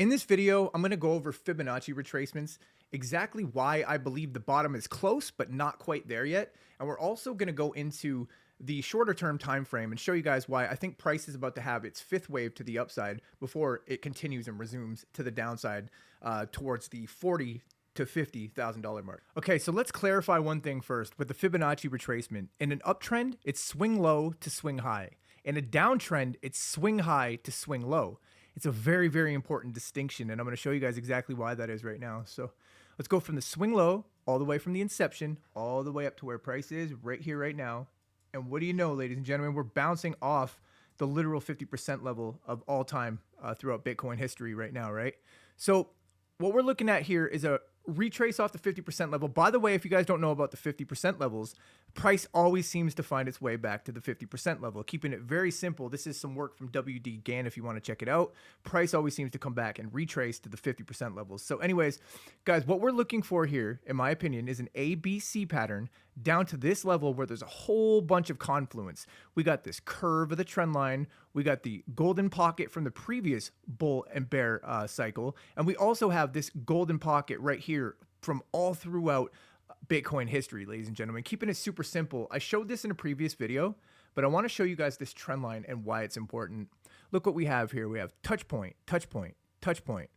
In this video, I'm going to go over Fibonacci retracements, exactly why I believe the bottom is close but not quite there yet. And we're also going to go into the shorter term time frame and show you guys why I think price is about to have its fifth wave to the upside before it continues and resumes to the downside towards the $40,000 to $50,000 mark. Okay, so let's clarify one thing first with the Fibonacci retracement. In an uptrend, it's swing low to swing high. In a downtrend, it's swing high to swing low. It's a very, very important distinction, and I'm going to show you guys exactly why that is right now. So let's go from the swing low all the way from the inception all the way up to where price is right here, right now. And what do you know, ladies and gentlemen, we're bouncing off the literal 50% level of all time throughout Bitcoin history right now, right? So what we're looking at here is a retrace off the 50% level. By the way, if you guys don't know about the 50% levels, price always seems to find its way back to the 50% level. Keeping it very simple, this is some work from WD Gann if you want to check it out. Price always seems to come back and retrace to the 50% levels. So anyways, guys, what we're looking for here, in my opinion, is an ABC pattern down to this level where there's a whole bunch of confluence. We got this curve of the trend line. We got the golden pocket from the previous bull and bear cycle. And we also have this golden pocket right here from all throughout Bitcoin history, ladies and gentlemen. Keeping it super simple. I showed this in a previous video, but I want to show you guys this trend line and why it's important. Look what we have here. We have touch point, touch point, touch point,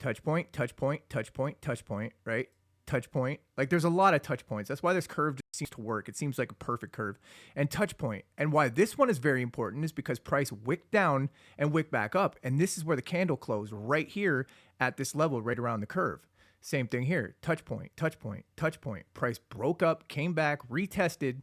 touch point, touch point, touch point, touch point, right? Touch point. Like there's a lot of touch points. That's why this curve just seems to work. It seems like a perfect curve. And touch point. And why this one is very important is because price wicked down and wicked back up. And this is where the candle closed right here at this level right around the curve. Same thing here. Touch point, touch point, touch point. Price broke up, came back, retested,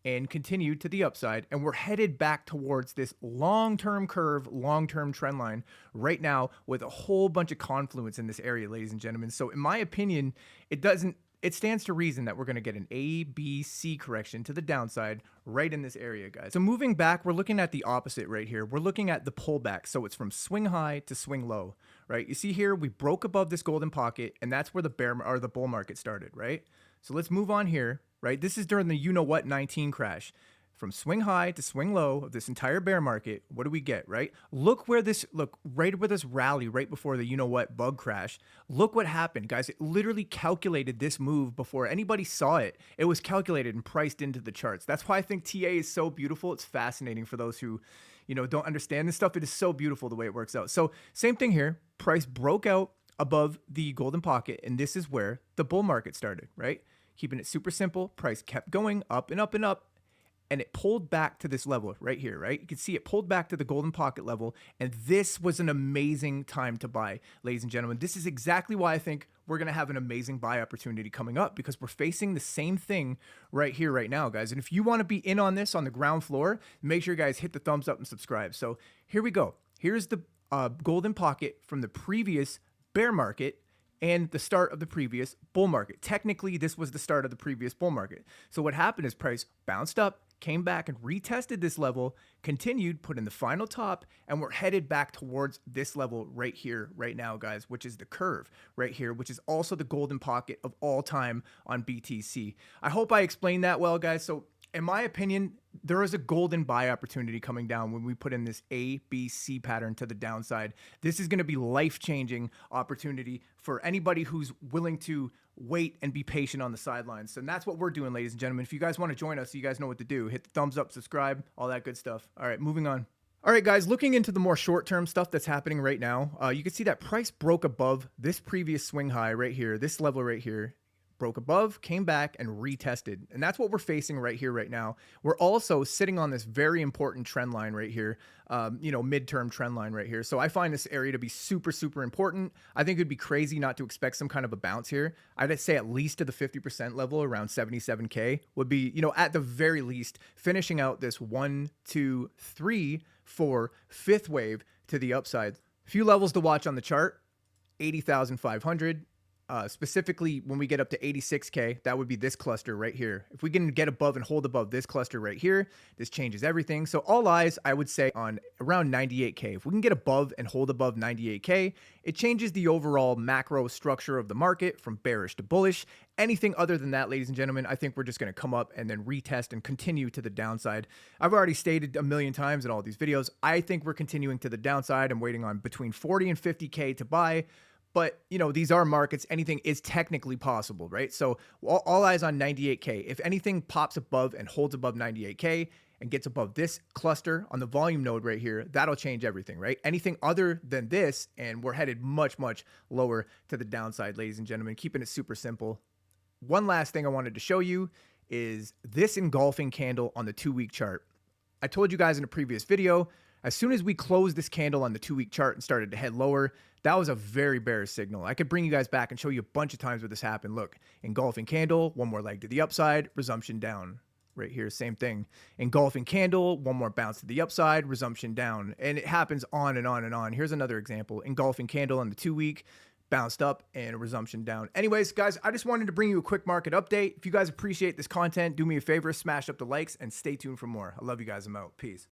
and continued to the upside. And we're headed back towards this long-term curve, long-term trend line right now with a whole bunch of confluence in this area, ladies and gentlemen. So in my opinion, it stands to reason that we're going to get an ABC correction to the downside right in this area, guys. So moving back, we're looking at the opposite right here. We're looking at the pullback. So it's from swing high to swing low, right? You see here, we broke above this golden pocket, and that's where the bear or the bull market started, right? So let's move on here, right? This is during the you-know-what 19 crash. From swing high to swing low of this entire bear market, what do we get, right? Look right where this rally right before the you-know-what bug crash. Look what happened, guys. It literally calculated this move before anybody saw it. It was calculated and priced into the charts. That's why I think TA is so beautiful. It's fascinating for those who, don't understand this stuff. It is so beautiful the way it works out. So same thing here. Price broke out above the golden pocket, and this is where the bull market started, right? Keeping it super simple, price kept going up and up and up, and it pulled back to this level right here, right? You can see it pulled back to the golden pocket level, and this was an amazing time to buy, ladies and gentlemen. This is exactly why I think we're going to have an amazing buy opportunity coming up, because we're facing the same thing right here, right now, guys. And if you want to be in on this on the ground floor, make sure you guys hit the thumbs up and subscribe. So here we go. Here's the golden pocket from the previous bear market and the start of the previous bull market. Technically, this was the start of the previous bull market. So what happened is price bounced up, came back and retested this level, continued, put in the final top, and we're headed back towards this level right here, right now, guys, which is the curve right here, which is also the golden pocket of all time on BTC. I hope I explained that well, guys. So in my opinion, there is a golden buy opportunity coming down when we put in this ABC pattern to the downside. This is going to be life-changing opportunity for anybody who's willing to wait and be patient on the sidelines. And that's what we're doing, ladies and gentlemen. If you guys want to join us, you guys know what to do. Hit the thumbs up, subscribe, all that good stuff. All right, moving on. All right, guys, looking into the more short-term stuff that's happening right now, you can see that price broke above this previous swing high right here, this level right here. Broke above, came back, and retested. And that's what we're facing right here, right now. We're also sitting on this very important trend line right here, midterm trend line right here. So I find this area to be super, super important. I think it'd be crazy not to expect some kind of a bounce here. I'd say at least to the 50% level, around 77K would be, at the very least, finishing out this 1, 2, 3, 4, fifth wave to the upside. A few levels to watch on the chart. 80,500. Specifically, when we get up to 86K, that would be this cluster right here. If we can get above and hold above this cluster right here, this changes everything. So all eyes, I would say, on around 98K. If we can get above and hold above 98K, it changes the overall macro structure of the market from bearish to bullish. Anything other than that, ladies and gentlemen, I think we're just going to come up and then retest and continue to the downside. I've already stated a million times in all these videos, I think we're continuing to the downside. I'm waiting on between 40 and 50K to buy. But, you know, these are markets. Anything is technically possible, right? So all eyes on 98K. If anything pops above and holds above 98K and gets above this cluster on the volume node right here, that'll change everything, right? Anything other than this, and we're headed much, much lower to the downside, ladies and gentlemen, keeping it super simple. One last thing I wanted to show you is this engulfing candle on the 2-week chart. I told you guys in a previous video, as soon as we closed this candle on the 2-week chart and started to head lower, that was a very bearish signal. I could bring you guys back and show you a bunch of times where this happened. Look, engulfing candle, one more leg to the upside, resumption down. Right here, same thing. Engulfing candle, one more bounce to the upside, resumption down. And it happens on and on and on. Here's another example. Engulfing candle on the 2-week, bounced up and a resumption down. Anyways, guys, I just wanted to bring you a quick market update. If you guys appreciate this content, do me a favor, smash up the likes and stay tuned for more. I love you guys. I'm out. Peace.